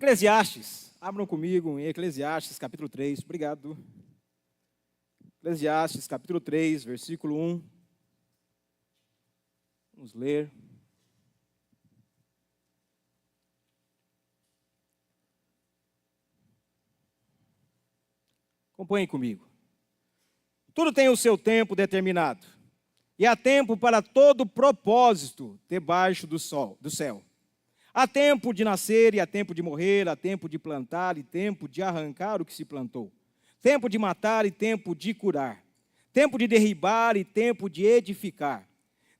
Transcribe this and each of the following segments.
Eclesiastes, abram comigo em Eclesiastes capítulo 3, obrigado. Eclesiastes capítulo 3, versículo 1. Vamos ler. Acompanhem comigo. Tudo tem o seu tempo determinado, e há tempo para todo propósito debaixo do céu. Há tempo de nascer e há tempo de morrer, há tempo de plantar e tempo de arrancar o que se plantou. Tempo de matar e tempo de curar. Tempo de derribar e tempo de edificar.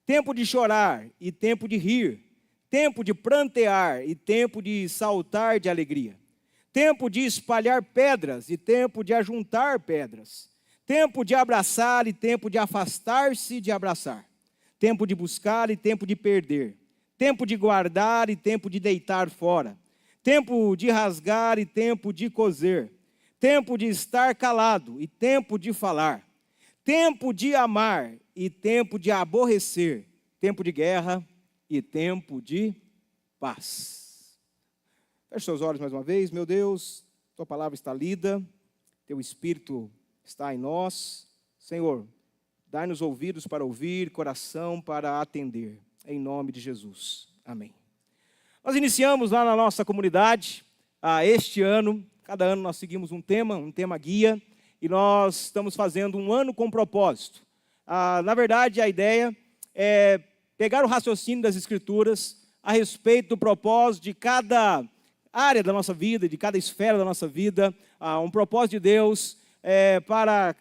Tempo de chorar e tempo de rir. Tempo de prantear e tempo de saltar de alegria. Tempo de espalhar pedras e tempo de ajuntar pedras. Tempo de abraçar e tempo de afastar-se de abraçar. Tempo de buscar e tempo de perder. Tempo de guardar e tempo de deitar fora. Tempo de rasgar e tempo de coser. Tempo de estar calado e tempo de falar. Tempo de amar e tempo de aborrecer. Tempo de guerra e tempo de paz. Feche seus olhos mais uma vez. Meu Deus, tua palavra está lida, teu Espírito está em nós. Senhor, dai-nos ouvidos para ouvir, coração para atender. Em nome de Jesus. Amém. Nós iniciamos lá na nossa comunidade, este ano, cada ano nós seguimos um tema guia, e nós estamos fazendo um ano com propósito. Na verdade, a ideia é pegar o raciocínio das Escrituras a respeito do propósito de cada área da nossa vida, de cada esfera da nossa vida, um propósito de Deus para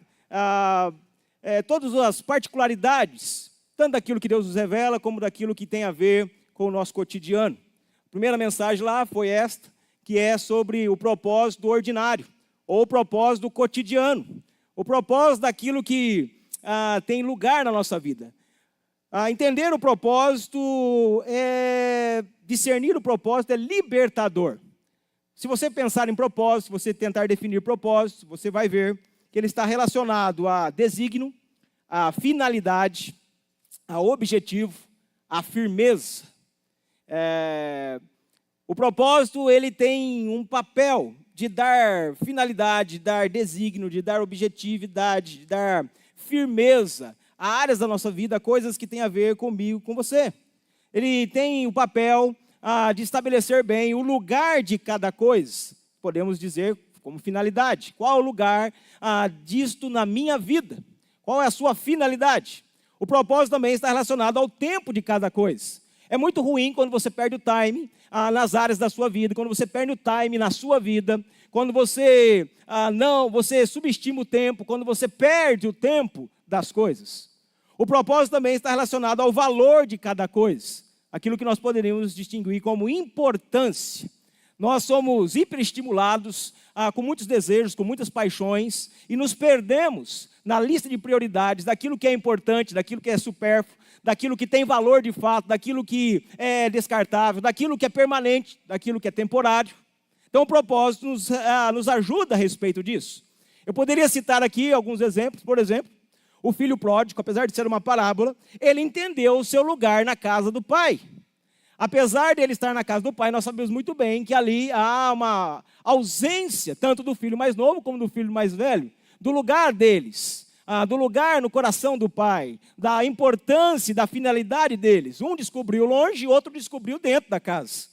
todas as particularidades, tanto daquilo que Deus nos revela, como daquilo que tem a ver com o nosso cotidiano. A primeira mensagem lá foi esta, que é sobre o propósito do ordinário, ou o propósito do cotidiano, o propósito daquilo que tem lugar na nossa vida. Entender o propósito, discernir o propósito é libertador. Se você pensar em propósito, se você tentar definir propósito, você vai ver que ele está relacionado a desígnio, a finalidade, a objetivo, a firmeza. O propósito, ele tem um papel de dar finalidade, de dar desígnio, de dar objetividade, de dar firmeza a áreas da nossa vida, coisas que têm a ver comigo, com você. Ele tem o papel de estabelecer bem o lugar de cada coisa, podemos dizer como finalidade. Qual é o lugar disto na minha vida? Qual é a sua finalidade? O propósito também está relacionado ao tempo de cada coisa. É muito ruim quando você perde o time nas áreas da sua vida, quando você perde o time na sua vida, quando você você subestima o tempo, quando você perde o tempo das coisas. O propósito também está relacionado ao valor de cada coisa, aquilo que nós poderíamos distinguir como importância. Nós somos hiperestimulados, com muitos desejos, com muitas paixões, e nos perdemos na lista de prioridades daquilo que é importante, daquilo que é supérfluo, daquilo que tem valor de fato, daquilo que é descartável, daquilo que é permanente, daquilo que é temporário. Então o propósito nos ajuda a respeito disso. Eu poderia citar aqui alguns exemplos. Por exemplo, o filho pródigo, apesar de ser uma parábola, ele entendeu o seu lugar na casa do pai. Apesar de ele estar na casa do pai, nós sabemos muito bem que ali há uma ausência, tanto do filho mais novo como do filho mais velho, do lugar deles, do lugar no coração do pai, da importância e da finalidade deles. Um descobriu longe e outro descobriu dentro da casa.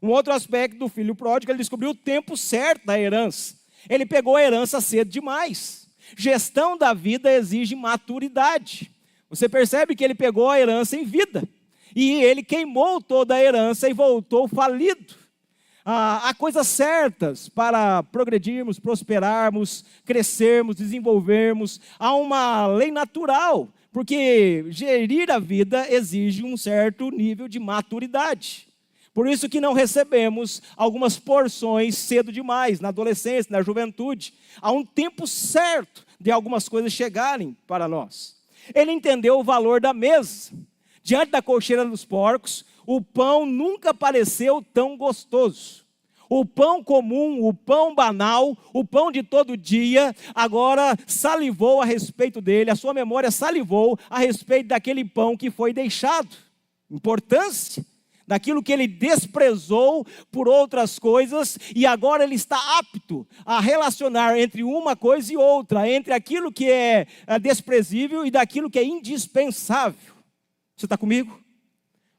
Um outro aspecto do filho pródigo, ele descobriu o tempo certo da herança. Ele pegou a herança cedo demais. Gestão da vida exige maturidade. Você percebe que ele pegou a herança em vida. E ele queimou toda a herança e voltou falido. Há coisas certas para progredirmos, prosperarmos, crescermos, desenvolvermos. Há uma lei natural, porque gerir a vida exige um certo nível de maturidade. Por isso que não recebemos algumas porções cedo demais, na adolescência, na juventude. Há um tempo certo de algumas coisas chegarem para nós. Ele entendeu o valor da mesa. Diante da cocheira dos porcos, o pão nunca pareceu tão gostoso. O pão comum, o pão banal, o pão de todo dia, agora salivou a respeito dele, a sua memória salivou a respeito daquele pão que foi deixado. Importância. daquilo que ele desprezou por outras coisas, e agora ele está apto a relacionar entre uma coisa e outra, entre aquilo que é desprezível e daquilo que é indispensável. Você está comigo?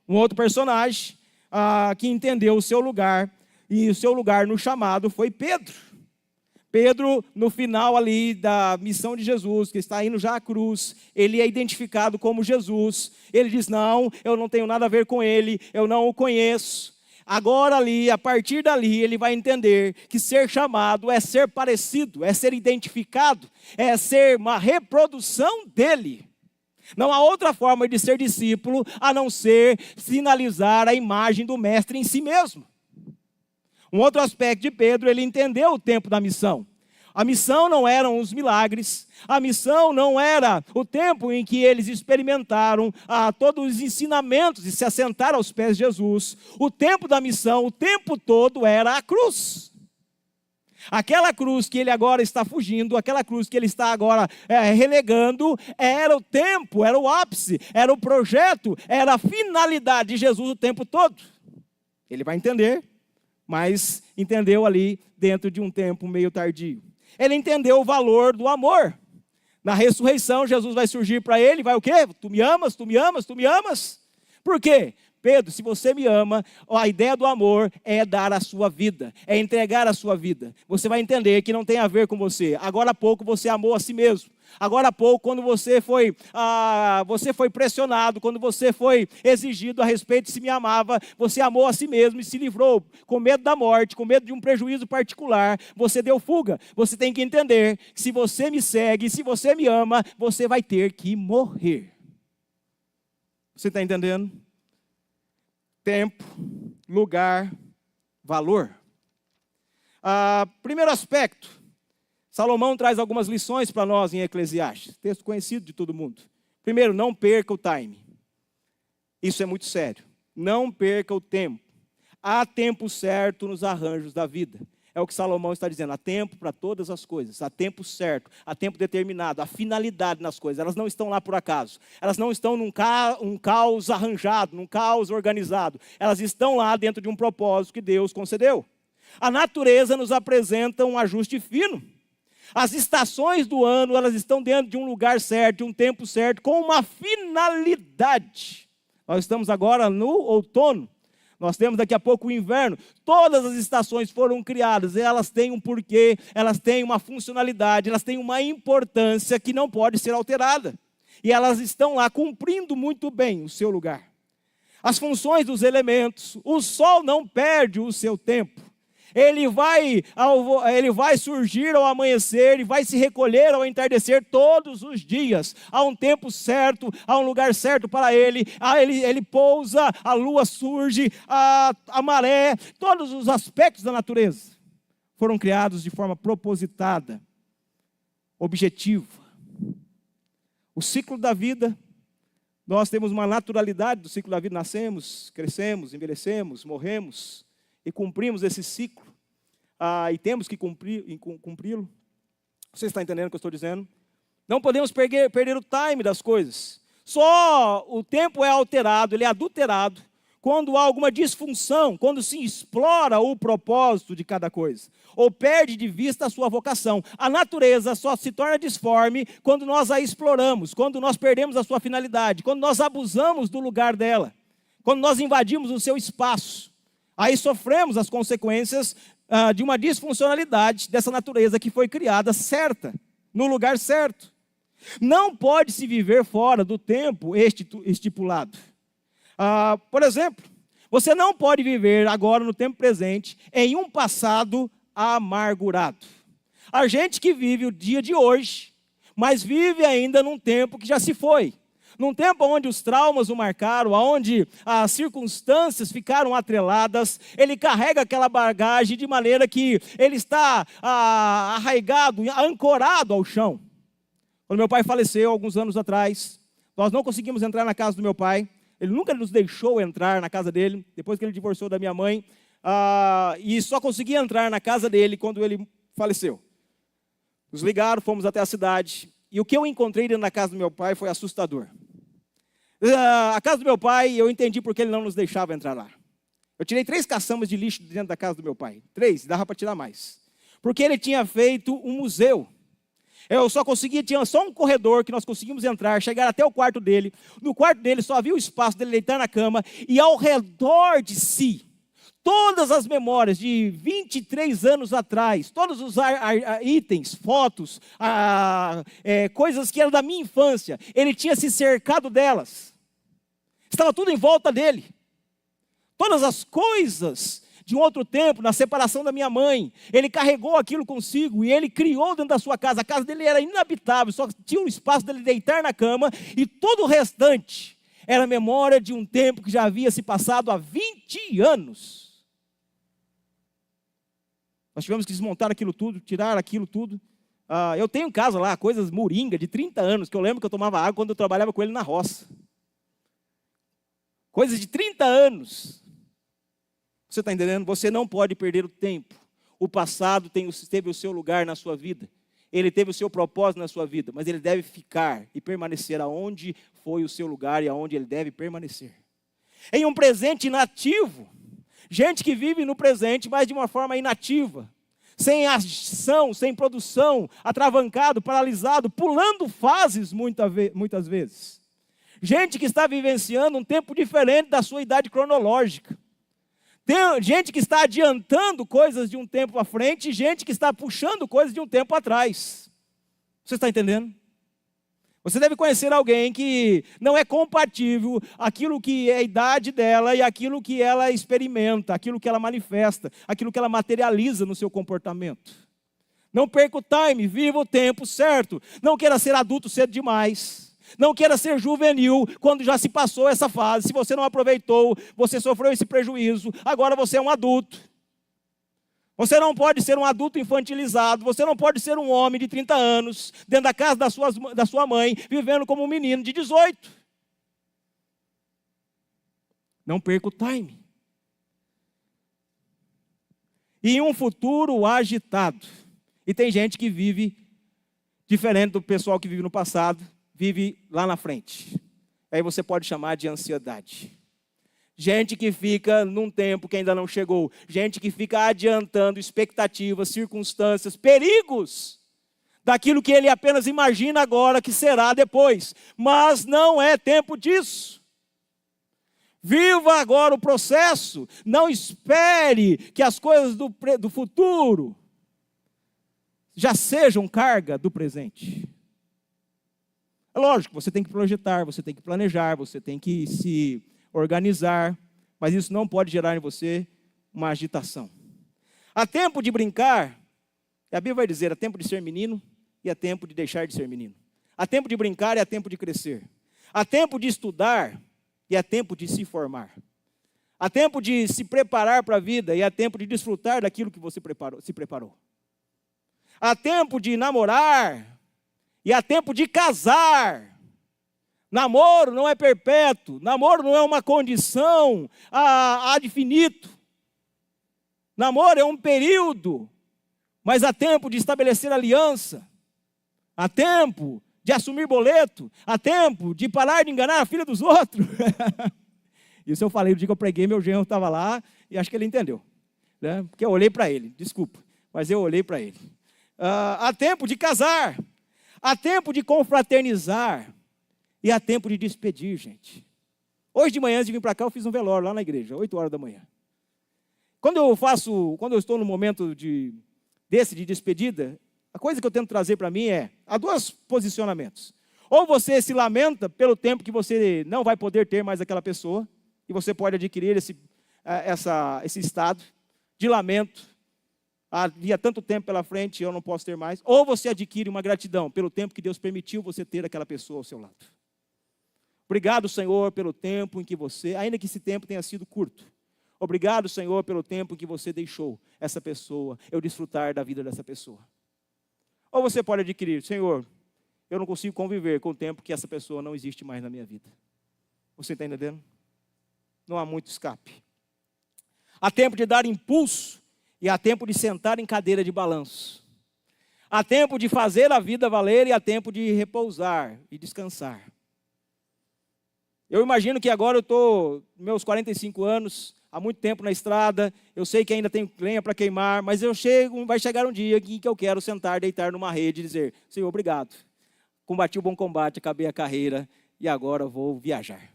Um outro personagem que entendeu o seu lugar, e o seu lugar no chamado foi Pedro. Pedro, no final ali da missão de Jesus, que está indo já à cruz, ele é identificado como Jesus. Ele diz, não, eu não tenho nada a ver com ele, eu não o conheço. Agora ali, a partir dali, ele vai entender que ser chamado é ser parecido, é ser identificado, é ser uma reprodução dele. Não há outra forma de ser discípulo a não ser sinalizar a imagem do mestre em si mesmo. Um outro aspecto de Pedro, ele entendeu o tempo da missão. A missão não eram os milagres, a missão não era o tempo em que eles experimentaram todos os ensinamentos e se assentaram aos pés de Jesus. O tempo da missão, o tempo todo era a cruz. Aquela cruz que ele agora está fugindo, aquela cruz que ele está agora relegando, era o tempo, era o ápice, era o projeto, era a finalidade de Jesus o tempo todo. Ele vai entender, mas entendeu ali dentro de um tempo meio tardio. Ele entendeu o valor do amor. Na ressurreição, Jesus vai surgir para ele, vai o quê? Tu me amas, tu me amas, tu me amas? Por quê? Pedro, se você me ama, a ideia do amor é dar a sua vida, é entregar a sua vida. Você vai entender que não tem a ver com você. Agora há pouco você amou a si mesmo. Agora há pouco, quando você foi pressionado, quando você foi exigido a respeito de se me amava, você amou a si mesmo e se livrou com medo da morte, com medo de um prejuízo particular, você deu fuga. Você tem que entender que se você me segue, se você me ama, você vai ter que morrer. Você está entendendo? Tempo, lugar, valor. Primeiro aspecto. Salomão traz algumas lições para nós em Eclesiastes, texto conhecido de todo mundo. Primeiro, não perca o time. Isso é muito sério. Não perca o tempo. Há tempo certo nos arranjos da vida. É o que Salomão está dizendo. Há tempo para todas as coisas. Há tempo certo. Há tempo determinado. Há finalidade nas coisas. Elas não estão lá por acaso. Elas não estão num caos arranjado, num caos organizado. Elas estão lá dentro de um propósito que Deus concedeu. A natureza nos apresenta um ajuste fino. As estações do ano, elas estão dentro de um lugar certo, de um tempo certo, com uma finalidade. Nós estamos agora no outono, nós temos daqui a pouco o inverno. Todas as estações foram criadas, e elas têm um porquê, elas têm uma funcionalidade, elas têm uma importância que não pode ser alterada. E elas estão lá cumprindo muito bem o seu lugar. As funções dos elementos, o sol não perde o seu tempo. Ele vai surgir ao amanhecer e vai se recolher ao entardecer todos os dias. Há um tempo certo, há um lugar certo para ele. Ele pousa, a lua surge, a maré, todos os aspectos da natureza foram criados de forma propositada, objetiva. O ciclo da vida, nós temos uma naturalidade do ciclo da vida. Nascemos, crescemos, envelhecemos, morremos. E cumprimos esse ciclo, e temos que cumpri-lo. Você está entendendo o que eu estou dizendo? Não podemos perder o time das coisas. Só o tempo é alterado, ele é adulterado, quando há alguma disfunção, quando se explora o propósito de cada coisa, ou perde de vista a sua vocação. A natureza só se torna disforme quando nós a exploramos, quando nós perdemos a sua finalidade, quando nós abusamos do lugar dela, quando nós invadimos o seu espaço. Aí sofremos as consequências de uma disfuncionalidade dessa natureza que foi criada certa, no lugar certo. Não pode se viver fora do tempo estipulado. Por exemplo, você não pode viver agora no tempo presente em um passado amargurado. Há gente que vive o dia de hoje, mas vive ainda num tempo que já se foi. Num tempo onde os traumas o marcaram, onde as circunstâncias ficaram atreladas, ele carrega aquela bagagem de maneira que ele está arraigado, ancorado ao chão. Quando meu pai faleceu, alguns anos atrás, nós não conseguimos entrar na casa do meu pai. Ele nunca nos deixou entrar na casa dele, depois que ele divorciou da minha mãe. E só conseguia entrar na casa dele quando ele faleceu. Nos ligaram, fomos até a cidade. E o que eu encontrei dentro da casa do meu pai foi assustador. A casa do meu pai, eu entendi porque ele não nos deixava entrar lá. Eu tirei 3 caçambas de lixo dentro da casa do meu pai. 3, dava para tirar mais. Porque ele tinha feito um museu. Eu só conseguia, tinha só um corredor que nós conseguimos entrar, chegar até o quarto dele. No quarto dele só havia o espaço dele deitar na cama. E ao redor de si, todas as memórias de 23 anos atrás, todos os itens, fotos, coisas que eram da minha infância, ele tinha se cercado delas. Estava tudo em volta dele. Todas as coisas de um outro tempo, na separação da minha mãe, ele carregou aquilo consigo e ele criou dentro da sua casa. A casa dele era inabitável, só tinha um espaço dele deitar na cama e todo o restante era memória de um tempo que já havia se passado há 20 anos. Nós tivemos que desmontar aquilo tudo, tirar aquilo tudo. Eu tenho em casa lá coisas moringa de 30 anos, que eu lembro que eu tomava água quando eu trabalhava com ele na roça. Coisas de 30 anos. Você está entendendo? Você não pode perder o tempo. O passado teve o seu lugar na sua vida. Ele teve o seu propósito na sua vida. Mas ele deve ficar e permanecer aonde foi o seu lugar e aonde ele deve permanecer. Em um presente inativo. Gente que vive no presente, mas de uma forma inativa. Sem ação, sem produção, atravancado, paralisado, pulando fases muitas vezes. Gente que está vivenciando um tempo diferente da sua idade cronológica. Tem gente que está adiantando coisas de um tempo à frente e gente que está puxando coisas de um tempo atrás. Você está entendendo? Você deve conhecer alguém que não é compatível aquilo que é a idade dela e aquilo que ela experimenta, aquilo que ela manifesta, aquilo que ela materializa no seu comportamento. Não perca o time, viva o tempo certo. Não queira ser adulto cedo demais. Não queira ser juvenil quando já se passou essa fase. Se você não aproveitou, você sofreu esse prejuízo, agora você é um adulto. Você não pode ser um adulto infantilizado, você não pode ser um homem de 30 anos, dentro da casa da sua mãe, vivendo como um menino de 18. Não perca o time. E um futuro agitado. E tem gente que vive diferente do pessoal que vive no passado, vive lá na frente. Aí você pode chamar de ansiedade. Gente que fica num tempo que ainda não chegou. Gente que fica adiantando expectativas, circunstâncias, perigos daquilo que ele apenas imagina agora que será depois. Mas não é tempo disso. Viva agora o processo. Não espere que as coisas do futuro já sejam carga do presente. É lógico, você tem que projetar, você tem que planejar, você tem que se organizar, mas isso não pode gerar em você uma agitação. Há tempo de brincar, a Bíblia vai dizer, há tempo de ser menino e há tempo de deixar de ser menino. Há tempo de brincar e há tempo de crescer. Há tempo de estudar e há tempo de se formar. Há tempo de se preparar para a vida e há tempo de desfrutar daquilo que você se preparou. Há tempo de namorar e há tempo de casar. Namoro não é perpétuo. Namoro não é uma condição ad infinito. Namoro é um período. Mas há tempo de estabelecer aliança. Há tempo de assumir boleto. Há tempo de parar de enganar a filha dos outros. Isso eu falei no dia que eu preguei, meu genro estava lá e acho que ele entendeu. Né? Porque eu olhei para ele, desculpa, mas eu olhei para ele. Há tempo de casar. Há tempo de confraternizar e há tempo de despedir, gente. Hoje de manhã, antes de vir para cá, eu fiz um velório lá na igreja, 8 horas da manhã. Quando eu estou no momento de despedida, a coisa que eu tento trazer para mim há 2 posicionamentos. Ou você se lamenta pelo tempo que você não vai poder ter mais aquela pessoa, e você pode adquirir esse estado de lamento. Havia tanto tempo pela frente, eu não posso ter mais. Ou você adquire uma gratidão pelo tempo que Deus permitiu você ter aquela pessoa ao seu lado. Obrigado, Senhor, pelo tempo em que você, ainda que esse tempo tenha sido curto. Obrigado, Senhor, pelo tempo em que você deixou essa pessoa, eu desfrutar da vida dessa pessoa. Ou você pode adquirir, Senhor, eu não consigo conviver com o tempo que essa pessoa não existe mais na minha vida. Você está entendendo? Não há muito escape. Há tempo de dar impulso. E há tempo de sentar em cadeira de balanço. Há tempo de fazer a vida valer e há tempo de repousar e descansar. Eu imagino que agora eu estou, meus 45 anos, há muito tempo na estrada, eu sei que ainda tenho lenha para queimar, mas vai chegar um dia em que eu quero sentar, deitar numa rede e dizer, Senhor, obrigado. Combati o bom combate, acabei a carreira e agora vou viajar.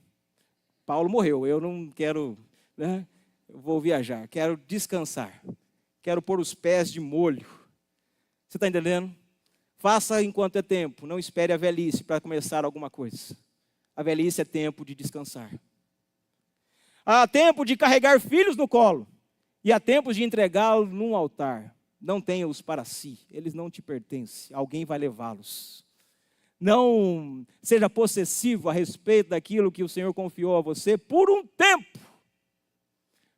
Paulo morreu, eu não quero, né? Eu vou viajar, quero descansar, quero pôr os pés de molho. Você está entendendo? Faça enquanto é tempo, não espere a velhice para começar alguma coisa. A velhice é tempo de descansar. Há tempo de carregar filhos no colo e há tempo de entregá-los num altar. Não tenha-os para si, eles não te pertencem, alguém vai levá-los. Não seja possessivo a respeito daquilo que o Senhor confiou a você por um tempo.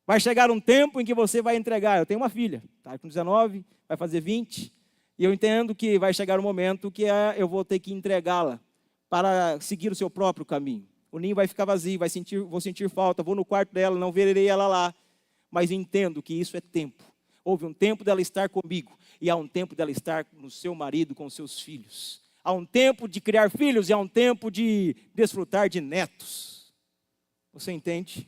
Vai chegar um tempo em que você vai entregar. Eu tenho uma filha, está com 19, vai fazer 20. E eu entendo que vai chegar um momento que eu vou ter que entregá-la para seguir o seu próprio caminho. O ninho vai ficar vazio, vou sentir falta, vou no quarto dela, não verei ela lá. Mas entendo que isso é tempo. Houve um tempo dela estar comigo e há um tempo dela estar no seu marido, com seus filhos. Há um tempo de criar filhos e há um tempo de desfrutar de netos. Você entende?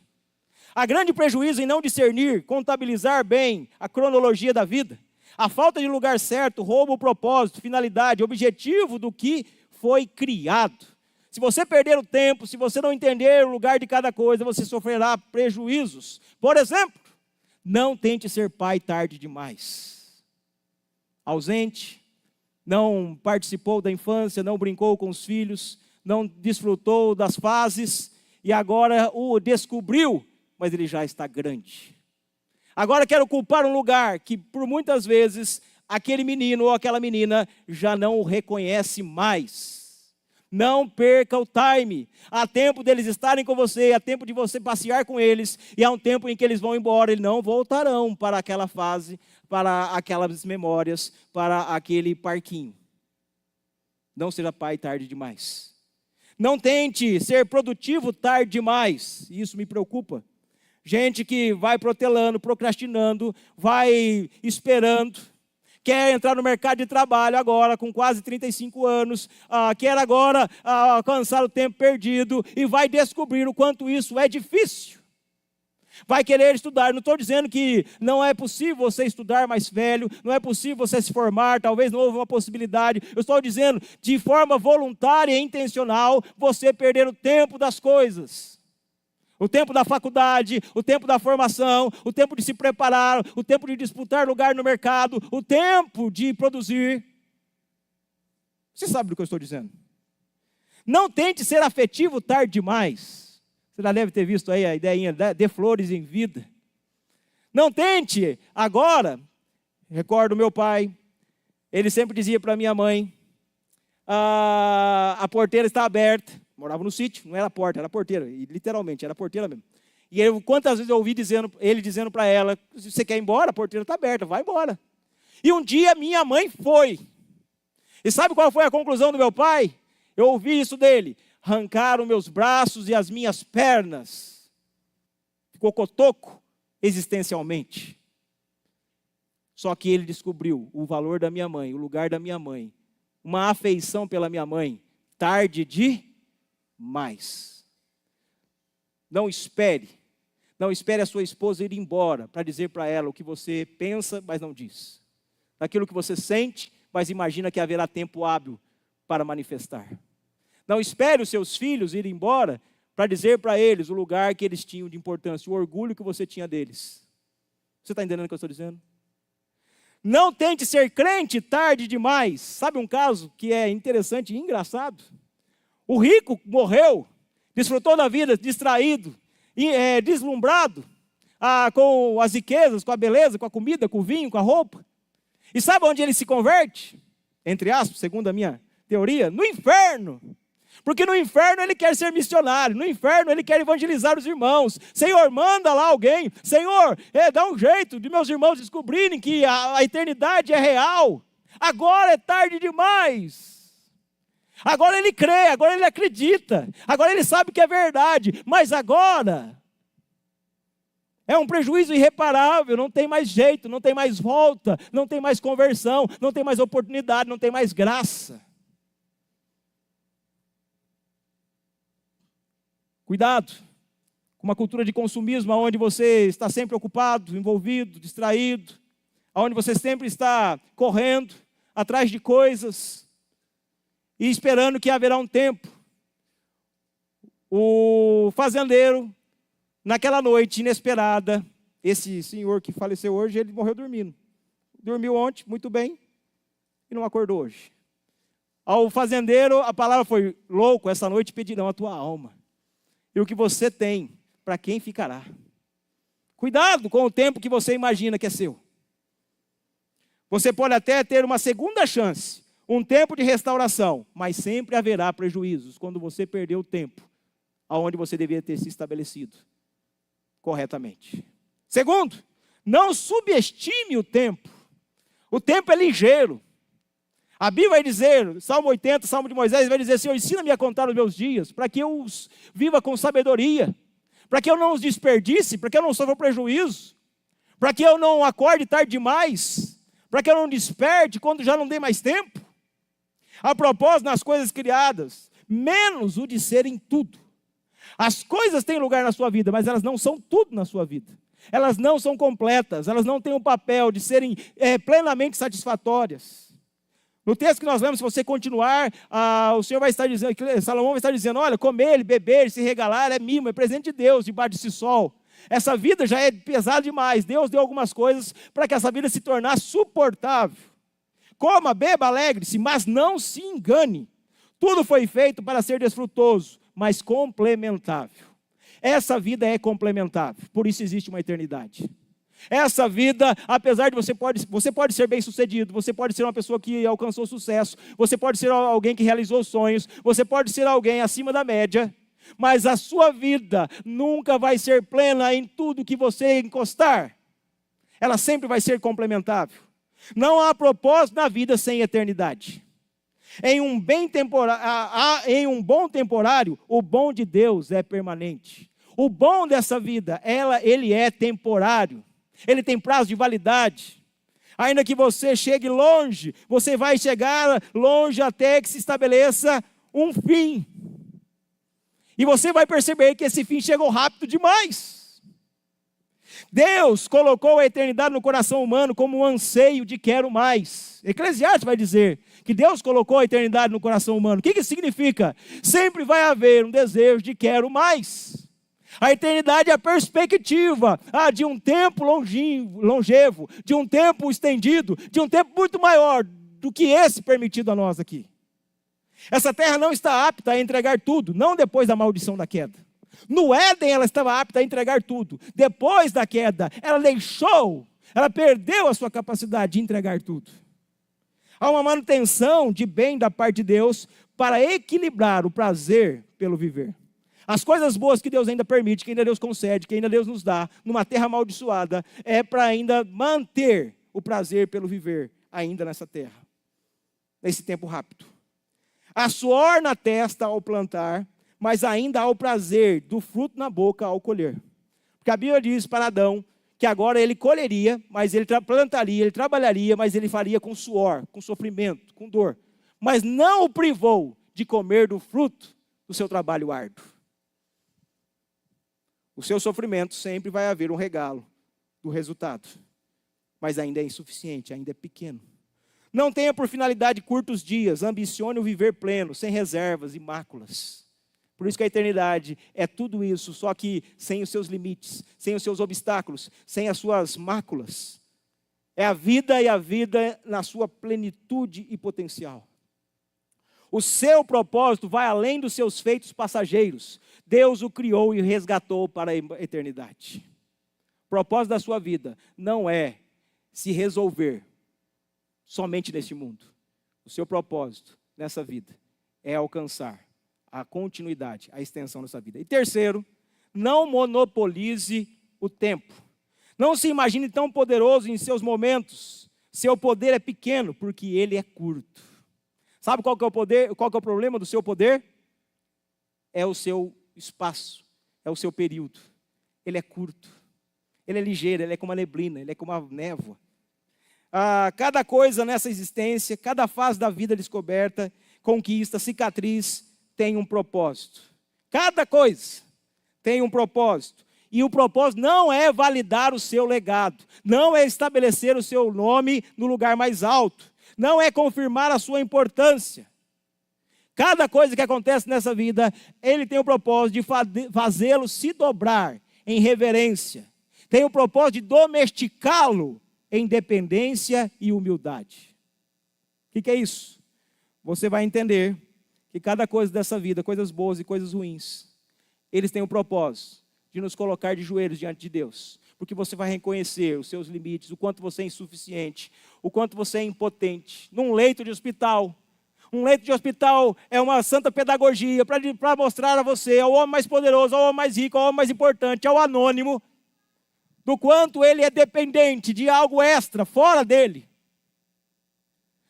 Há grande prejuízo em não discernir, contabilizar bem a cronologia da vida. A falta de lugar certo rouba o propósito, finalidade, objetivo do que foi criado. Se você perder o tempo, se você não entender o lugar de cada coisa, você sofrerá prejuízos. Por exemplo, não tente ser pai tarde demais. Ausente, não participou da infância, não brincou com os filhos, não desfrutou das fases e agora o descobriu, mas ele já está grande. Agora quero culpar um lugar que por muitas vezes aquele menino ou aquela menina já não o reconhece mais. Não perca o time. Há tempo deles estarem com você, há tempo de você passear com eles, e há um tempo em que eles vão embora, eles não voltarão para aquela fase, para aquelas memórias, para aquele parquinho. Não seja pai tarde demais. Não tente ser produtivo tarde demais, isso me preocupa. Gente que vai protelando, procrastinando, vai esperando, quer entrar no mercado de trabalho agora com quase 35 anos, quer agora alcançar o tempo perdido e vai descobrir o quanto isso é difícil. Vai querer estudar, não estou dizendo que não é possível você estudar mais velho, não é possível você se formar, talvez não houve uma possibilidade. Eu estou dizendo, de forma voluntária e intencional, você perder o tempo das coisas. O tempo da faculdade, o tempo da formação, o tempo de se preparar, o tempo de disputar lugar no mercado, o tempo de produzir. Você sabe do que eu estou dizendo. Não tente ser afetivo tarde demais. Você já deve ter visto aí a ideinha de flores em vida. Não tente agora. Recordo meu pai, ele sempre dizia para minha mãe, a porteira está aberta. Morava no sítio, não era porta, era porteira, e literalmente, era porteira mesmo. E quantas vezes eu ouvi ele dizendo para ela, se você quer ir embora, a porteira está aberta, vai embora. E um dia minha mãe foi. E sabe qual foi a conclusão do meu pai? Eu ouvi isso dele. Arrancaram meus braços e as minhas pernas. Ficou cotoco existencialmente. Só que ele descobriu o valor da minha mãe, o lugar da minha mãe. Uma afeição pela minha mãe. Tarde demais. Não espere a sua esposa ir embora para dizer para ela o que você pensa, mas não diz. Daquilo que você sente, mas imagina que haverá tempo hábil para manifestar. Não espere os seus filhos ir embora para dizer para eles o lugar que eles tinham de importância, o orgulho que você tinha deles. Você está entendendo o que eu estou dizendo? Não tente ser crente tarde demais. Sabe um caso que é interessante e engraçado? O rico morreu, desfrutou da vida, distraído, deslumbrado com as riquezas, com a beleza, com a comida, com o vinho, com a roupa. E sabe onde ele se converte? Entre aspas, segundo a minha teoria, no inferno. Porque no inferno ele quer ser missionário, no inferno ele quer evangelizar os irmãos. Senhor, manda lá alguém. Senhor, dá um jeito de meus irmãos descobrirem que a eternidade é real. Agora é tarde demais. Agora ele crê, agora ele acredita, agora ele sabe que é verdade, mas agora é um prejuízo irreparável, não tem mais jeito, não tem mais volta, não tem mais conversão, não tem mais oportunidade, não tem mais graça. Cuidado com uma cultura de consumismo, onde você está sempre ocupado, envolvido, distraído, onde você sempre está correndo atrás de coisas e esperando que haverá um tempo. O fazendeiro, naquela noite inesperada, esse senhor que faleceu hoje, ele morreu dormindo. Dormiu ontem, muito bem, e não acordou hoje. Ao fazendeiro, a palavra foi: louco, essa noite pedirão a tua alma. E o que você tem, para quem ficará? Cuidado com o tempo que você imagina que é seu. Você pode até ter uma segunda chance, um tempo de restauração, mas sempre haverá prejuízos quando você perder o tempo aonde você deveria ter se estabelecido corretamente. Segundo, não subestime o tempo. O tempo é ligeiro. A Bíblia vai dizer, Salmo 80, Salmo de Moisés, vai dizer: Senhor, ensina-me a contar os meus dias, para que eu os viva com sabedoria, para que eu não os desperdice, para que eu não sofra prejuízo, para que eu não acorde tarde demais, para que eu não desperte quando já não dei mais tempo. A propósito, nas coisas criadas, menos o de serem tudo. As coisas têm lugar na sua vida, mas elas não são tudo na sua vida. Elas não são completas, elas não têm o papel de serem plenamente satisfatórias. No texto que nós lemos, se você continuar, o Senhor vai estar dizendo, Salomão vai estar dizendo: olha, comer, beber, se regalar é mimo, é presente de Deus debaixo desse sol. Essa vida já é pesada demais. Deus deu algumas coisas para que essa vida se tornasse suportável. Coma, beba, alegre-se, mas não se engane. Tudo foi feito para ser desfrutoso, mas complementável. Essa vida é complementável, por isso existe uma eternidade. Essa vida, apesar de você pode ser bem sucedido, você pode ser uma pessoa que alcançou sucesso, você pode ser alguém que realizou sonhos, você pode ser alguém acima da média, mas a sua vida nunca vai ser plena em tudo que você encostar. Ela sempre vai ser complementável. Não há propósito na vida sem eternidade. Em um bom temporário, o bom de Deus é permanente. O bom dessa vida, ele é temporário. Ele tem prazo de validade. Ainda que você chegue longe, você vai chegar longe até que se estabeleça um fim. E você vai perceber que esse fim chegou rápido demais. Deus colocou a eternidade no coração humano como um anseio de quero mais. Eclesiastes vai dizer que Deus colocou a eternidade no coração humano. O que isso significa? Sempre vai haver um desejo de quero mais. A eternidade é a perspectiva de um tempo longevo, de um tempo estendido, de um tempo muito maior do que esse permitido a nós aqui. Essa terra não está apta a entregar tudo, não depois da maldição da queda. No Éden ela estava apta a entregar tudo. Depois da queda, ela perdeu a sua capacidade de entregar tudo. Há uma manutenção de bem da parte de Deus para equilibrar o prazer pelo viver. As coisas boas que Deus ainda permite, que ainda Deus concede, que ainda Deus nos dá, numa terra amaldiçoada, é para ainda manter o prazer pelo viver, ainda nessa terra, nesse tempo rápido. Há suor na testa ao plantar, mas ainda há o prazer do fruto na boca ao colher. Porque a Bíblia diz para Adão que agora ele colheria, mas ele plantaria, ele trabalharia, mas ele faria com suor, com sofrimento, com dor. Mas não o privou de comer do fruto do seu trabalho árduo. O seu sofrimento sempre vai haver um regalo do resultado, mas ainda é insuficiente, ainda é pequeno. Não tenha por finalidade curtos dias, ambicione o viver pleno, sem reservas e máculas. Por isso que a eternidade é tudo isso, só que sem os seus limites, sem os seus obstáculos, sem as suas máculas. É a vida e a vida na sua plenitude e potencial. O seu propósito vai além dos seus feitos passageiros. Deus o criou e o resgatou para a eternidade. O propósito da sua vida não é se resolver somente neste mundo. O seu propósito nessa vida é alcançar a continuidade, a extensão dessa vida. E terceiro, não monopolize o tempo. Não se imagine tão poderoso em seus momentos. Seu poder é pequeno porque ele é curto. Sabe qual que é o poder? Qual que é o problema do seu poder? É o seu espaço, é o seu período. Ele é curto, ele é ligeiro, ele é como a neblina, ele é como a névoa. Cada coisa nessa existência, cada fase da vida descoberta, conquista, cicatriz, tem um propósito. Cada coisa tem um propósito. E o propósito não é validar o seu legado, não é estabelecer o seu nome no lugar mais alto, não é confirmar a sua importância. Cada coisa que acontece nessa vida, ele tem o propósito de fazê-lo se dobrar em reverência. Tem o propósito de domesticá-lo em dependência e humildade. O que é isso? Você vai entender que cada coisa dessa vida, coisas boas e coisas ruins, eles têm o propósito de nos colocar de joelhos diante de Deus. Porque você vai reconhecer os seus limites, o quanto você é insuficiente, o quanto você é impotente. Num leito de hospital, um leito de hospital é uma santa pedagogia para mostrar a você, ao homem mais poderoso, ao homem mais rico, ao homem mais importante, ao anônimo, do quanto ele é dependente de algo extra, fora dele.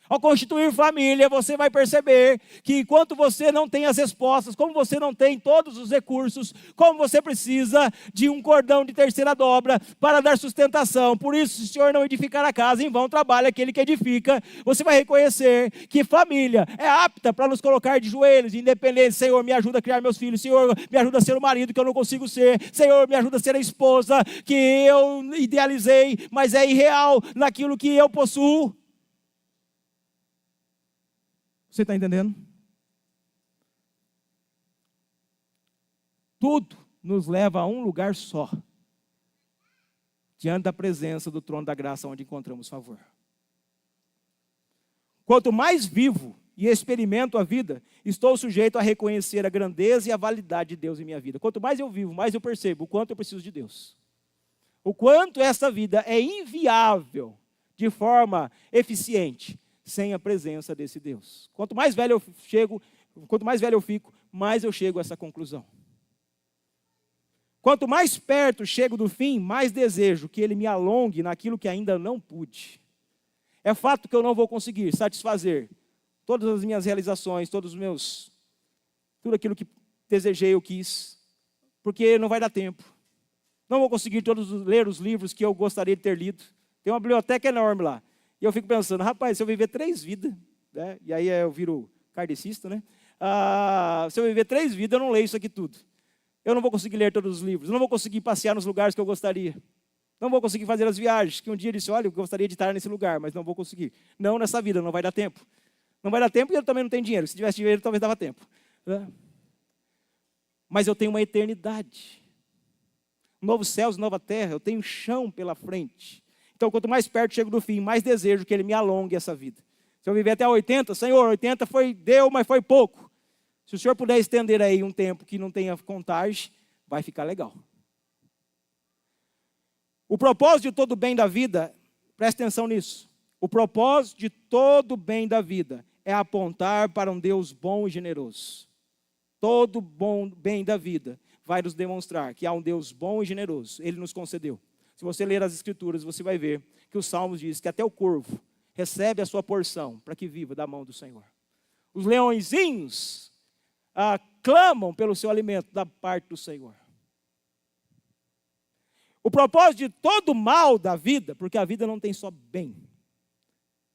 Ao constituir família, você vai perceber que enquanto você não tem as respostas, como você não tem todos os recursos, como você precisa de um cordão de terceira dobra para dar sustentação. Por isso, se o Senhor não edificar a casa, em vão trabalha aquele que edifica. Você vai reconhecer que família é apta para nos colocar de joelhos, independente. Senhor, me ajuda a criar meus filhos. Senhor, me ajuda a ser o marido que eu não consigo ser. Senhor, me ajuda a ser a esposa que eu idealizei, mas é irreal naquilo que eu possuo. Você está entendendo? Tudo nos leva a um lugar só, diante da presença do trono da graça, onde encontramos favor. Quanto mais vivo e experimento a vida, estou sujeito a reconhecer a grandeza e a validade de Deus em minha vida. Quanto mais eu vivo, mais eu percebo o quanto eu preciso de Deus. O quanto essa vida é inviável de forma eficiente sem a presença desse Deus. Quanto mais velho eu fico, mais eu chego a essa conclusão. Quanto mais perto chego do fim, mais desejo que ele me alongue naquilo que ainda não pude. É fato que eu não vou conseguir satisfazer todas as minhas realizações, tudo aquilo que desejei, eu quis, porque não vai dar tempo. Não vou conseguir ler os livros que eu gostaria de ter lido. Tem uma biblioteca enorme lá. E eu fico pensando, rapaz, se eu viver 3 vidas, né? E aí eu viro kardecista, né? Se eu viver 3 vidas, eu não leio isso aqui tudo. Eu não vou conseguir ler todos os livros, eu não vou conseguir passear nos lugares que eu gostaria. Não vou conseguir fazer as viagens, que um dia eu disse, olha, eu gostaria de estar nesse lugar, mas não vou conseguir. Não nessa vida, não vai dar tempo. Não vai dar tempo e eu também não tenho dinheiro. Se tivesse dinheiro, talvez dava tempo. Né? Mas eu tenho uma eternidade. Novos céus, nova terra, eu tenho chão pela frente. Então, quanto mais perto chego do fim, mais desejo que ele me alongue essa vida. Se eu viver até 80, Senhor, 80 deu, mas foi pouco. Se o Senhor puder estender aí um tempo que não tenha contagem, vai ficar legal. O propósito de todo o bem da vida, presta atenção nisso. O propósito de todo o bem da vida é apontar para um Deus bom e generoso. Todo o bom bem da vida vai nos demonstrar que há um Deus bom e generoso. Ele nos concedeu. Se você ler as Escrituras, você vai ver que os Salmos diz que até o corvo recebe a sua porção para que viva da mão do Senhor. Os leõezinhos clamam pelo seu alimento da parte do Senhor. O propósito de todo mal da vida, porque a vida não tem só bem.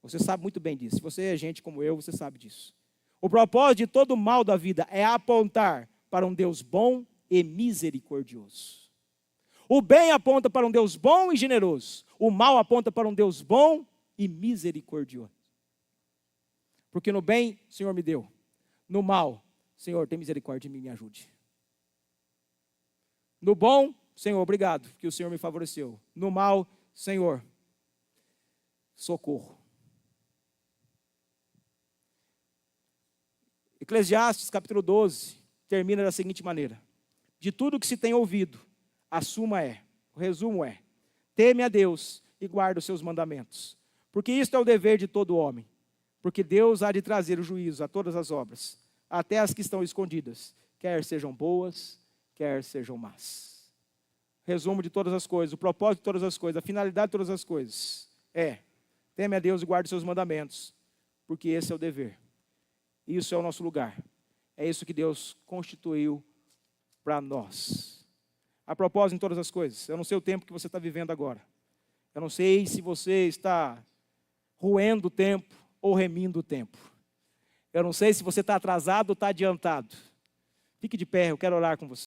Você sabe muito bem disso. Se você é gente como eu, você sabe disso. O propósito de todo mal da vida é apontar para um Deus bom e misericordioso. O bem aponta para um Deus bom e generoso. O mal aponta para um Deus bom e misericordioso. Porque no bem, o Senhor me deu. No mal, Senhor, tem misericórdia de mim e me ajude. No bom, Senhor, obrigado, que o Senhor me favoreceu. No mal, Senhor, socorro. Eclesiastes, capítulo 12, termina da seguinte maneira. De tudo que se tem ouvido, o resumo é, teme a Deus e guarda os seus mandamentos. Porque isto é o dever de todo homem. Porque Deus há de trazer o juízo a todas as obras, até as que estão escondidas, quer sejam boas, quer sejam más. Resumo de todas as coisas, o propósito de todas as coisas, a finalidade de todas as coisas é, teme a Deus e guarda os seus mandamentos, porque esse é o dever. Isso é o nosso lugar. É isso que Deus constituiu para nós. A propósito em todas as coisas. Eu não sei o tempo que você está vivendo agora. Eu não sei se você está roendo o tempo ou remindo o tempo. Eu não sei se você está atrasado ou está adiantado. Fique de pé, eu quero orar com você.